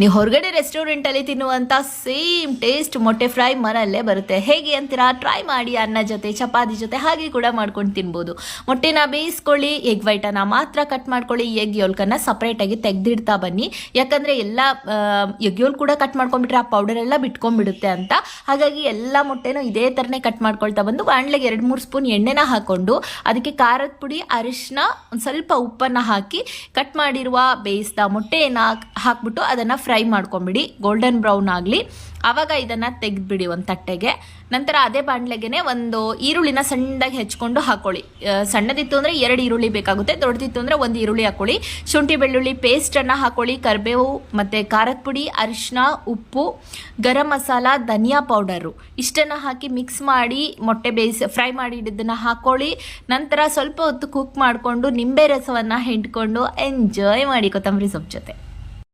ನೀವು ಹೊರಗಡೆ ರೆಸ್ಟೋರೆಂಟಲ್ಲಿ ತಿನ್ನುವಂಥ ಸೇಮ್ ಟೇಸ್ಟ್ ಮೊಟ್ಟೆ ಫ್ರೈ ಮನೆಯಲ್ಲೇ ಬರುತ್ತೆ. ಹೇಗೆ ಅಂತೀರಾ? ಟ್ರೈ ಮಾಡಿ. ಅನ್ನ ಜೊತೆ, ಚಪಾತಿ ಜೊತೆ ಹಾಗೆ ಕೂಡ ಮಾಡ್ಕೊಂಡು ತಿನ್ಬೋದು. ಮೊಟ್ಟೆನ ಬೇಯಿಸ್ಕೊಳ್ಳಿ, ಎಗ್ ವೈಟನ್ನು ಮಾತ್ರ ಕಟ್ ಮಾಡ್ಕೊಳ್ಳಿ, ಎಗ್ ಯೋಲ್ಕನ್ನು ಸಪ್ರೇಟಾಗಿ ತೆಗೆದಿಡ್ತಾ ಬನ್ನಿ. ಯಾಕಂದರೆ ಎಲ್ಲ ಎಗ್ ಯೋಲ್ ಕೂಡ ಕಟ್ ಮಾಡ್ಕೊಂಡ್ಬಿಟ್ರೆ ಆ ಪೌಡರ್ ಎಲ್ಲ ಬಿಟ್ಕೊಂಡ್ಬಿಡುತ್ತೆ ಅಂತ. ಹಾಗಾಗಿ ಎಲ್ಲ ಮೊಟ್ಟೆನೂ ಇದೇ ಥರನೇ ಕಟ್ ಮಾಡ್ಕೊಳ್ತಾ ಬಂದು ಬಾಣಲೆಗೆ 2-3 ಸ್ಪೂನ್ ಎಣ್ಣೆನ ಹಾಕ್ಕೊಂಡು ಅದಕ್ಕೆ ಖಾರದ ಪುಡಿ, ಅರಿಶಿನ, ಒಂದು ಸ್ವಲ್ಪ ಉಪ್ಪನ್ನು ಹಾಕಿ ಕಟ್ ಮಾಡಿರುವ ಬೇಯಿಸಿದ ಮೊಟ್ಟೆಯನ್ನು ಹಾಕ್ಬಿಟ್ಟು ಅದನ್ನು ಫ್ರೈ ಮಾಡ್ಕೊಂಬಿಡಿ, ಗೋಲ್ಡನ್ ಬ್ರೌನ್ ಆಗಲಿ. ಆವಾಗ ಇದನ್ನು ತೆಗೆದುಬಿಡಿ ಒಂದು ತಟ್ಟೆಗೆ. ನಂತರ ಅದೇ ಬಾಣಲೆಗೆ ಒಂದು ಈರುಳ್ಳಿನ ಸಣ್ಣದಾಗಿ ಹೆಚ್ಕೊಂಡು ಹಾಕೊಳ್ಳಿ. ಸಣ್ಣದಿತ್ತು ಅಂದರೆ 2 ಈರುಳ್ಳಿ ಬೇಕಾಗುತ್ತೆ, ದೊಡ್ಡದಿತ್ತು ಅಂದರೆ 1 ಈರುಳ್ಳಿ ಹಾಕೊಳ್ಳಿ. ಶುಂಠಿ ಬೆಳ್ಳುಳ್ಳಿ ಪೇಸ್ಟನ್ನು ಹಾಕೊಳ್ಳಿ, ಕರಿಬೇವು ಮತ್ತು ಖಾರದ ಪುಡಿ, ಅರಿಶಿನ, ಉಪ್ಪು, ಗರಂ ಮಸಾಲ, ಧನಿಯಾ ಪೌಡರು ಇಷ್ಟನ್ನು ಹಾಕಿ ಮಿಕ್ಸ್ ಮಾಡಿ ಮೊಟ್ಟೆ ಫ್ರೈ ಮಾಡಿದ್ದನ್ನು ಹಾಕೊಳ್ಳಿ. ನಂತರ ಸ್ವಲ್ಪ ಹೊತ್ತು ಕುಕ್ ಮಾಡಿಕೊಂಡು ನಿಂಬೆ ರಸವನ್ನು ಹಿಂಡ್ಕೊಂಡು ಎಂಜಾಯ್ ಮಾಡಿ ಕೊತ್ತಂಬರಿ ಸೊಪ್ಪು ಜೊತೆ.